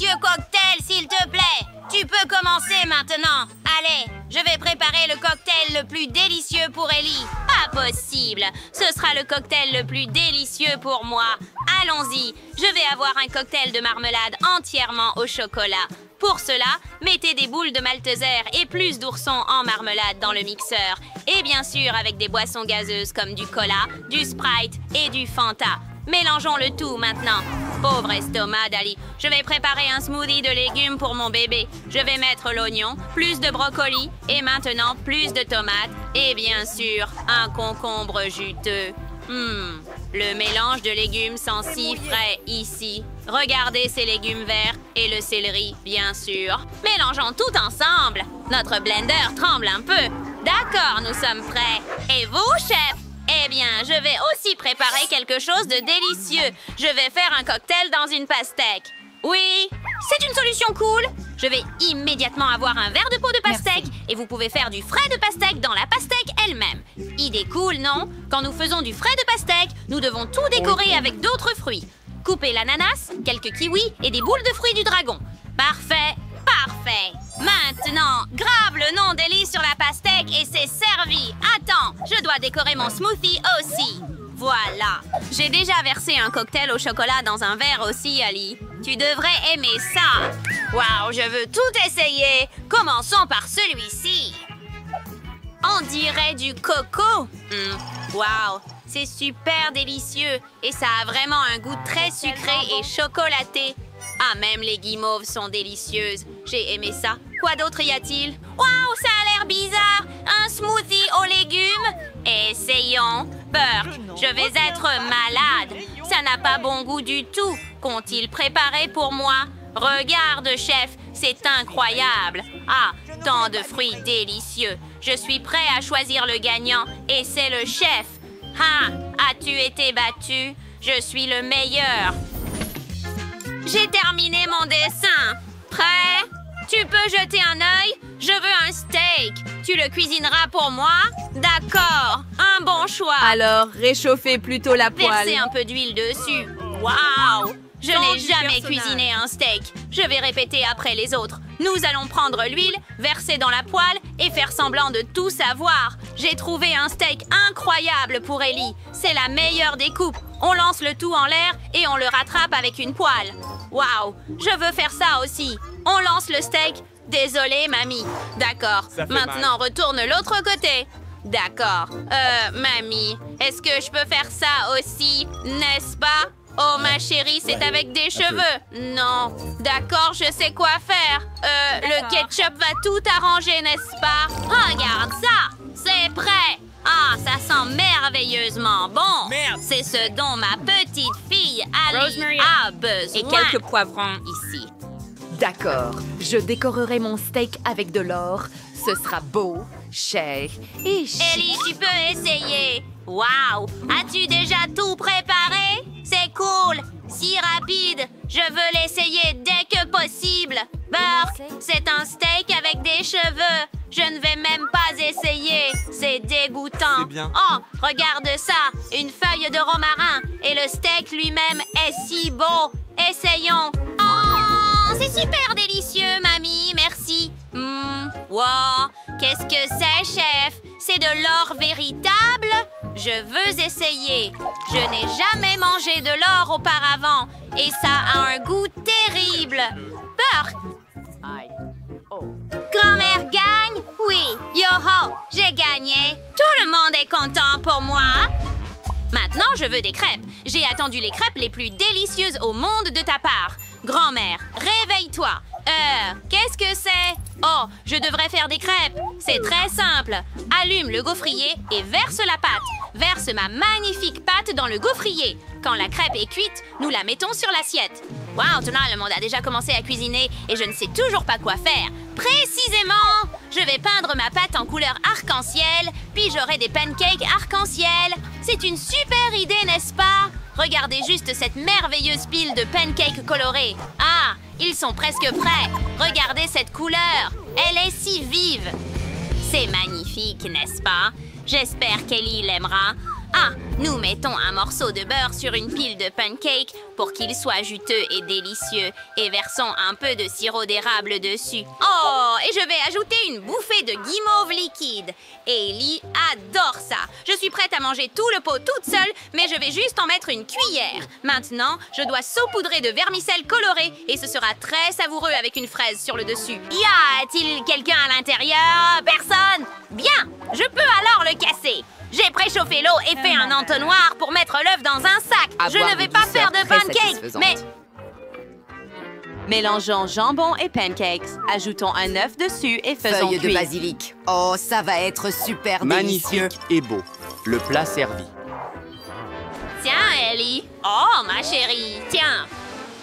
délicieux cocktail, s'il te plaît. Tu peux commencer maintenant. Allez, je vais préparer le cocktail le plus délicieux pour Ellie. Pas possible. Ce sera le cocktail le plus délicieux pour moi. Allons-y. Je vais avoir un cocktail de marmelade entièrement au chocolat. Pour cela, mettez des boules de Malteser et plus d'oursons en marmelade dans le mixeur. Et bien sûr avec des boissons gazeuses comme du cola, du Sprite et du Fanta. Mélangeons le tout maintenant. Pauvre estomac d'Ali. Je vais préparer un smoothie de légumes pour mon bébé. Je vais mettre l'oignon, plus de brocoli et maintenant plus de tomates. Et bien sûr, un concombre juteux. Le mélange de légumes sent si frais ici. Regardez ces légumes verts et le céleri, bien sûr. Mélangeons tout ensemble. Notre blender tremble un peu. D'accord, nous sommes prêts. Et vous, chef? Eh bien, je vais aussi préparer quelque chose de délicieux. Je vais faire un cocktail dans une pastèque. Oui, c'est une solution cool. Je vais immédiatement avoir un verre de peau de pastèque. Merci. Et vous pouvez faire du frais de pastèque dans la pastèque elle-même. Idée cool, non? Quand nous faisons du frais de pastèque, nous devons tout décorer avec d'autres fruits. Coupez l'ananas, quelques kiwis et des boules de fruits du dragon. Parfait, parfait. Maintenant, grave le nom d'Ellie sur la pastèque et c'est servi. Attends, je dois décorer mon smoothie aussi. Voilà. J'ai déjà versé un cocktail au chocolat dans un verre aussi, Ali. Tu devrais aimer ça. Waouh, je veux tout essayer. Commençons par celui-ci. On dirait du coco. Waouh, c'est super délicieux et ça a vraiment un goût très sucré et chocolaté. Ah, même les guimauves sont délicieuses. J'ai aimé ça. Quoi d'autre y a-t-il? Waouh, ça a l'air bizarre. Un smoothie aux légumes? Essayons. Burk, je vais être malade. Ça n'a pas bon goût du tout. Qu'ont-ils préparé pour moi? Regarde, chef, c'est incroyable. Ah, tant de fruits délicieux. Je suis prêt à choisir le gagnant et c'est le chef. Ah, as-tu été battu? Je suis le meilleur. J'ai terminé mon dessin. Prêt? Tu peux jeter un œil? Je veux un steak. Tu le cuisineras pour moi? D'accord. Un bon choix. Alors, réchauffez plutôt la poêle. Versez un peu d'huile dessus. Waouh! Je n'ai jamais cuisiné un steak. Je vais répéter après les autres. Nous allons prendre l'huile, verser dans la poêle et faire semblant de tout savoir. J'ai trouvé un steak incroyable pour Ellie. C'est la meilleure des coupes. On lance le tout en l'air et on le rattrape avec une poêle. Waouh! Je veux faire ça aussi. On lance le steak. Désolée, mamie. D'accord. Maintenant, retourne l'autre côté. D'accord. Mamie, est-ce que je peux faire ça aussi, n'est-ce pas? Oh, ma chérie, c'est avec des cheveux. Non. D'accord, je sais quoi faire. Le ketchup va tout arranger, n'est-ce pas? Regarde ça. C'est prêt. Ah, ça sent merveilleusement bon. Merde. C'est ce dont ma petite fille Ali Rosemary a besoin. Et quelques poivrons Ici. D'accord, je décorerai mon steak avec de l'or. Ce sera beau, cher et chic. Ellie, tu peux essayer. Waouh! As-tu déjà tout préparé? C'est cool! Si rapide! Je veux l'essayer dès que possible! Burk, c'est un steak avec des cheveux! Je ne vais même pas essayer! C'est dégoûtant! C'est bien. Oh, regarde ça! Une feuille de romarin! Et le steak lui-même est si beau! Essayons! Oh, c'est super délicieux, mamie! Merci! Wow! Qu'est-ce que c'est, chef? C'est de l'or véritable? Je veux essayer. Je n'ai jamais mangé de l'or auparavant. Et ça a un goût terrible. Burk! Grand-mère gagne? Oui. Yo-ho! J'ai gagné. Tout le monde est content pour moi. Maintenant, je veux des crêpes. J'ai attendu les crêpes les plus délicieuses au monde de ta part. Grand-mère, réveille-toi. Qu'est-ce que c'est? Oh, je devrais faire des crêpes. C'est très simple. Allume le gaufrier et verse la pâte. Verse ma magnifique pâte dans le gaufrier. Quand la crêpe est cuite, nous la mettons sur l'assiette. Waouh, maintenant le monde a déjà commencé à cuisiner et je ne sais toujours pas quoi faire. Précisément! Je vais peindre ma pâte en couleur arc-en-ciel, puis j'aurai des pancakes arc-en-ciel. C'est une super idée, n'est-ce pas? Regardez juste cette merveilleuse pile de pancakes colorés. Ah, ils sont presque prêts. Regardez cette couleur. Elle est si vive. C'est magnifique, n'est-ce pas? J'espère qu'Ellie l'aimera. Ah, nous mettons un morceau de beurre sur une pile de pancakes pour qu'il soit juteux et délicieux et versons un peu de sirop d'érable dessus. Oh, et je vais ajouter une bouffée de guimauve liquide. Ellie adore ça. Je suis prête à manger tout le pot toute seule, mais je vais juste en mettre une cuillère. Maintenant, je dois saupoudrer de vermicelle colorée et ce sera très savoureux avec une fraise sur le dessus. Y a-t-il quelqu'un à l'intérieur? Personne? Bien, je peux alors le casser. J'ai préchauffé l'eau et fait un entonnoir pour mettre l'œuf dans un sac. Je ne vais pas faire de pancakes, mais... Mélangeons jambon et pancakes, ajoutons un œuf dessus et faisons Feuilles de cuire. basilic. Oh, ça va être super délicieux. Magnifique et beau. Le plat servi. Tiens, Ellie. Oh, ma chérie. Tiens.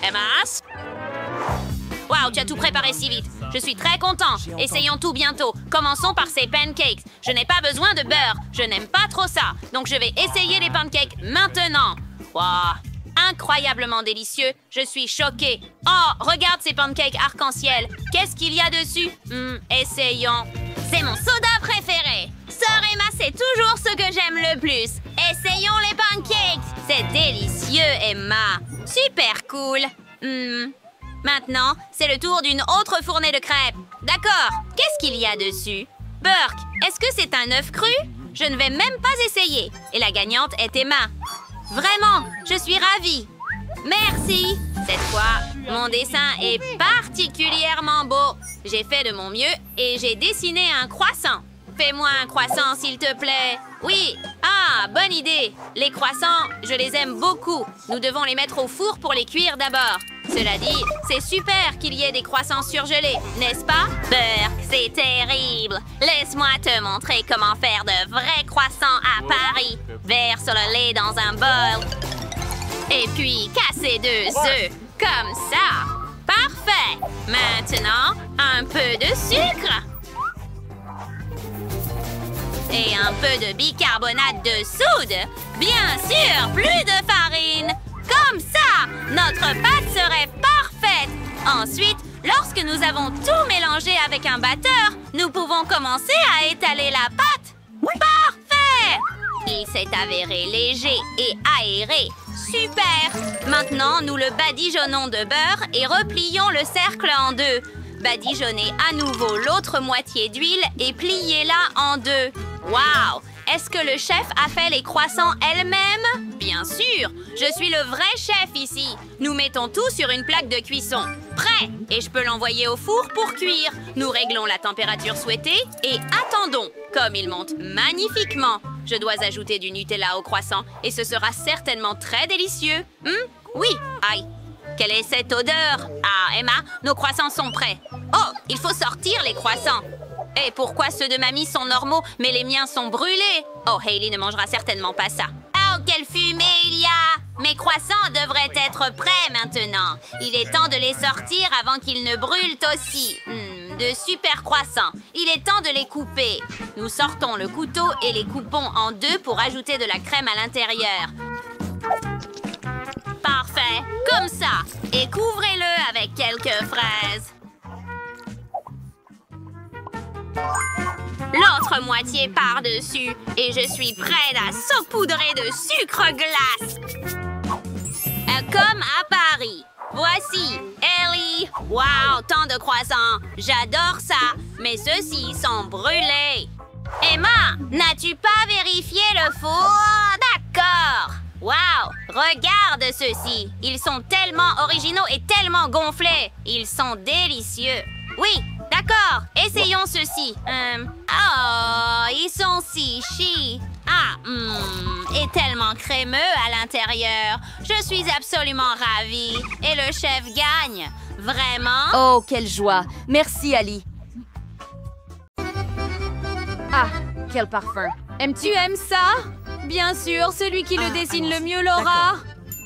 Emma. Waouh, tu as tout préparé si vite. Je suis très content. Essayons tout bientôt. Commençons par ces pancakes. Je n'ai pas besoin de beurre. Je n'aime pas trop ça. Donc, je vais essayer les pancakes maintenant. Waouh, incroyablement délicieux. Je suis choquée. Oh, regarde ces pancakes arc-en-ciel. Qu'est-ce qu'il y a dessus? Essayons. C'est mon soda préféré. Sœur Emma, c'est toujours ce que j'aime le plus. Essayons les pancakes. C'est délicieux, Emma. Super cool. Maintenant, c'est le tour d'une autre fournée de crêpes. D'accord. Qu'est-ce qu'il y a dessus? Burke, est-ce que c'est un œuf cru? Je ne vais même pas essayer. Et la gagnante est Emma. Vraiment, je suis ravie. Merci. Cette fois, mon dessin est particulièrement beau. J'ai fait de mon mieux et j'ai dessiné un croissant. Fais-moi un croissant, s'il te plaît. Oui. Ah, bonne idée. Les croissants, je les aime beaucoup. Nous devons les mettre au four pour les cuire d'abord. Cela dit, c'est super qu'il y ait des croissants surgelés, n'est-ce pas? Burke, c'est terrible. Laisse-moi te montrer comment faire de vrais croissants à Paris. Verse le lait dans un bol. Et puis, casser 2 œufs. Comme ça. Parfait. Maintenant, un peu de sucre. Et un peu de bicarbonate de soude. Bien sûr, plus de farine. Comme ça, notre pâte serait parfaite. Ensuite, lorsque nous avons tout mélangé avec un batteur, nous pouvons commencer à étaler la pâte. Parfait! Il s'est avéré léger et aéré. Super! Maintenant, nous le badigeonnons de beurre et replions le cercle en 2. Badigeonnez à nouveau l'autre moitié d'huile et pliez-la en 2. Waouh! Est-ce que le chef a fait les croissants elle-même? Bien sûr! Je suis le vrai chef ici. Nous mettons tout sur une plaque de cuisson. Prêt! Et je peux l'envoyer au four pour cuire. Nous réglons la température souhaitée et attendons. Comme il monte magnifiquement, je dois ajouter du Nutella au croissant et ce sera certainement très délicieux. Oui! Aïe! Quelle est cette odeur? Ah, Emma, nos croissants sont prêts. Oh, il faut sortir les croissants. Et pourquoi ceux de mamie sont normaux, mais les miens sont brûlés? Oh, Hailey ne mangera certainement pas ça. Oh, quelle fumée il y a! Mes croissants devraient être prêts maintenant. Il est temps de les sortir avant qu'ils ne brûlent aussi. De super croissants. Il est temps de les couper. Nous sortons le couteau et les coupons en 2 pour ajouter de la crème à l'intérieur. Parfait, comme ça. Et couvrez-le avec quelques fraises. L'autre moitié par-dessus et je suis prête à saupoudrer de sucre glace. Comme à Paris. Voici, Ellie. Wow, tant de croissants. J'adore ça, mais ceux-ci sont brûlés. Emma, n'as-tu pas vérifié le four? D'accord. Wow, regarde ceux-ci. Ils sont tellement originaux et tellement gonflés. Ils sont délicieux. Oui, d'accord. Essayons ceux-ci. Oh, ils sont si chi. Ah, et tellement crémeux à l'intérieur. Je suis absolument ravie. Et le chef gagne. Vraiment? Oh, quelle joie! Merci, Ali. Ah, quel parfum! Tu aimes ça? Bien sûr, celui qui le dessine le mieux l'aura.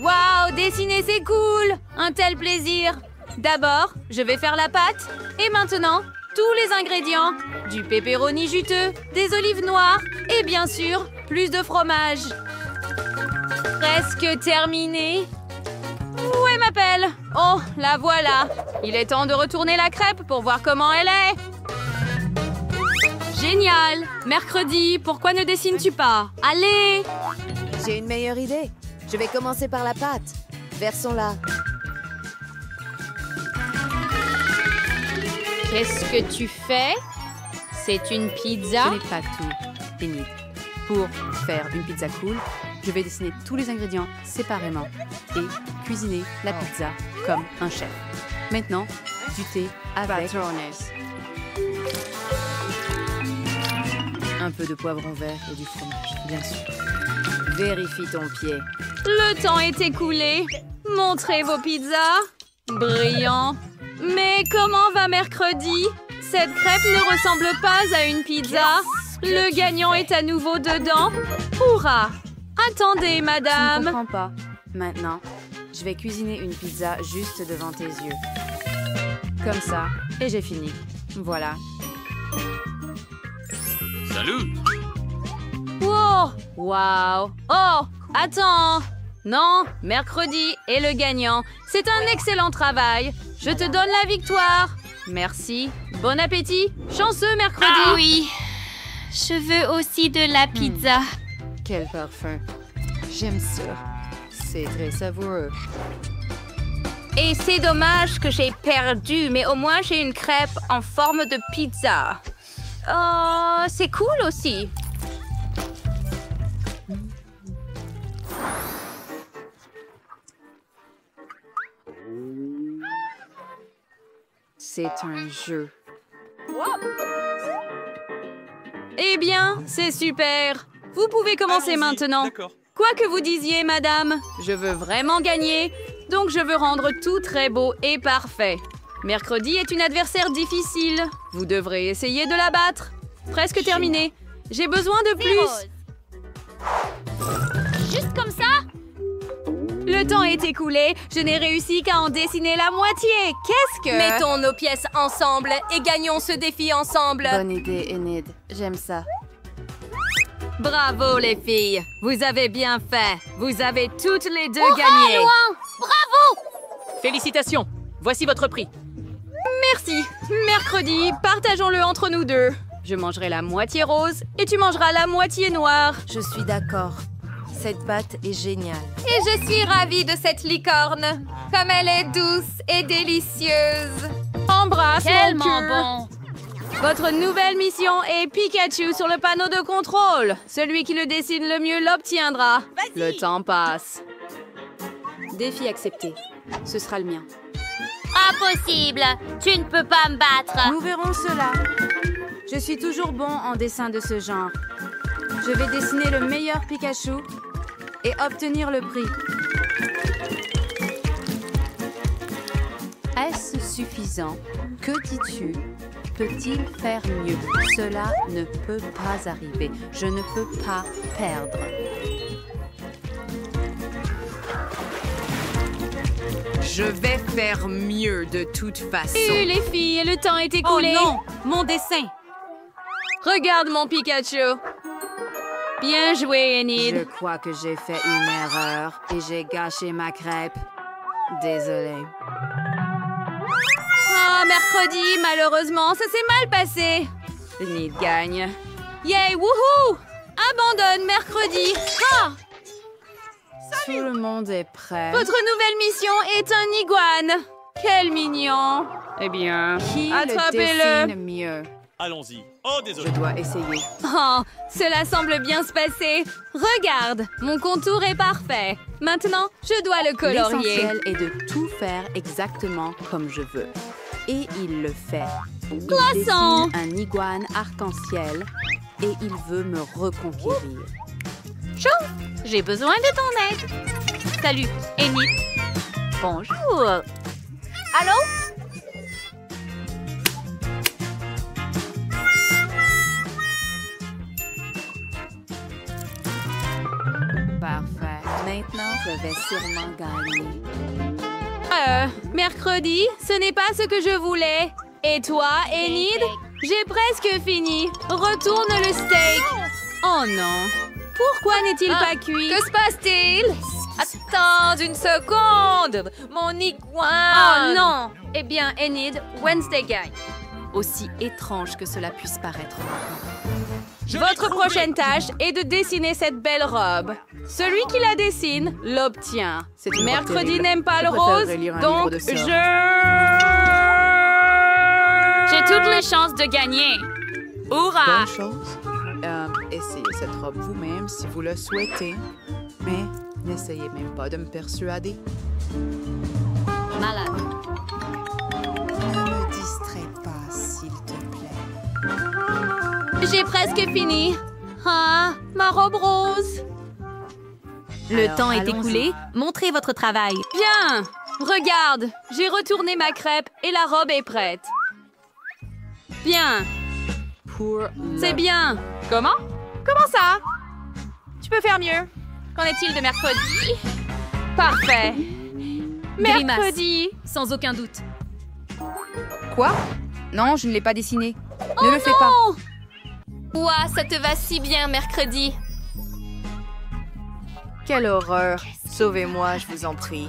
Waouh, dessiner c'est cool! Un tel plaisir. D'abord, je vais faire la pâte. Et maintenant, tous les ingrédients. Du pepperoni juteux, des olives noires et bien sûr, plus de fromage. Presque terminé. Où est ma pelle? Oh, la voilà. Il est temps de retourner la crêpe pour voir comment elle est. Génial. Mercredi, pourquoi ne dessines-tu pas? Allez! J'ai une meilleure idée. Je vais commencer par la pâte. Versons-la. Qu'est-ce que tu fais? C'est une pizza? Ce n'est pas tout, Enid. Pour faire une pizza cool, je vais dessiner tous les ingrédients séparément et cuisiner la pizza comme un chef. Maintenant, du thé avec un peu de poivron vert et du fromage, bien sûr. Vérifie ton pied. Le temps est écoulé. Montrez vos pizzas. Brillant. Mais comment va mercredi? Cette crêpe ne ressemble pas à une pizza. Le gagnant est à nouveau dedans. Hurrah! Attendez, Je ne madame. comprends pas. Maintenant, je vais cuisiner une pizza juste devant tes yeux. Comme ça, et j'ai fini. Voilà. Salut! Wow! Wow! Oh! Attends! Non, mercredi est le gagnant. C'est un excellent travail. Je te donne la victoire. Merci. Bon appétit. Chanceux mercredi. Ah oui, je veux aussi de la pizza. Quel parfum. J'aime ça. C'est très savoureux. Et c'est dommage que j'ai perdu, mais au moins j'ai une crêpe en forme de pizza. Oh, c'est cool aussi. C'est un jeu. Eh bien, c'est super. Vous pouvez commencer maintenant. D'accord. Quoi que vous disiez, madame, je veux vraiment gagner, donc je veux rendre tout très beau et parfait. Mercredi est une adversaire difficile. Vous devrez essayer de la battre. Presque terminé. J'ai besoin de plus. Juste comme ça? Le temps est écoulé. Je n'ai réussi qu'à en dessiner la moitié. Qu'est-ce que... Mettons nos pièces ensemble et gagnons ce défi ensemble. Bonne idée, Enid. J'aime ça. Bravo, les filles. Vous avez bien fait. Vous avez toutes les deux gagné. Félicitations. Voici votre prix. Merci. Mercredi, partageons-le entre nous deux. Je mangerai la moitié rose et tu mangeras la moitié noire. Je suis d'accord. Cette pâte est géniale. Et je suis ravie de cette licorne. Comme elle est douce et délicieuse. Embrasse mon Tellement cœur. bon. Votre nouvelle mission est Pikachu sur le panneau de contrôle. Celui qui le dessine le mieux l'obtiendra. Le temps passe. Défi accepté. Ce sera le mien. Impossible. Tu ne peux pas me battre. Nous verrons cela. Je suis toujours bon en dessin de ce genre. Je vais dessiner le meilleur Pikachu et obtenir le prix. Est-ce suffisant? Que dis-tu? Peut-il faire mieux? Cela ne peut pas arriver. Je ne peux pas perdre. Je vais faire mieux de toute façon. Et les filles, le temps est écoulé. Oh non! Mon dessin! Regarde mon Pikachu. Bien joué, Enid. Je crois que j'ai fait une erreur et j'ai gâché ma crêpe. Désolée. Ah, mercredi, malheureusement, ça s'est mal passé. Enid gagne. Yay, wouhou! Abandonne mercredi. Ah! Tout le monde est prêt. Votre nouvelle mission est un iguane. Quel mignon. Eh bien, Qui le attrapez-le. dessine mieux? Allons-y. Oh, Je désolé. dois essayer. Oh, cela semble bien se passer. Regarde, mon contour est parfait. Maintenant, je dois le colorier. L'essentiel est de tout faire exactement comme je veux. Et il le fait. Il Glaçant. dessine un iguane arc-en-ciel et il veut me reconquérir. J'ai besoin de ton aide. Salut, Enid. Bonjour. Allô? Parfait. Maintenant, je vais sûrement gagner. Mercredi, ce n'est pas ce que je voulais. Et toi, Enid? J'ai presque fini. Retourne le steak. Oh non. Pourquoi n'est-il pas cuit? Que se passe-t-il? Attends une seconde. Mon iguane. Oh non. Eh bien, Enid, Wednesday gagne. Aussi étrange que cela puisse paraître maintenant. Votre prochaine tâche est de dessiner cette belle robe. Celui qui la dessine l'obtient. C'est une robe Mercredi terrible. n'aime pas Je le préférerais rose, lire un donc livre de sort. J'ai toutes les chances de gagner. Hourra! Bonne chose. Essayez cette robe vous-même si vous le souhaitez. Mais n'essayez même pas de me persuader. Malade. Ne me distrais pas, s'il te plaît. J'ai presque fini. Ah, ma robe rose. Le Alors, temps est allons-y. écoulé. Montrez votre travail. Bien. Regarde, j'ai retourné ma crêpe et la robe est prête. Bien, Pour c'est bien. Comment? Comment ça? Tu peux faire mieux. Qu'en est-il de mercredi? Parfait. Grimace. Mercredi. Sans aucun doute. Quoi? Non, je ne l'ai pas dessiné. Ne le fais pas. Ouah, ça te va si bien, mercredi. Quelle horreur. Sauvez-moi, je vous en prie.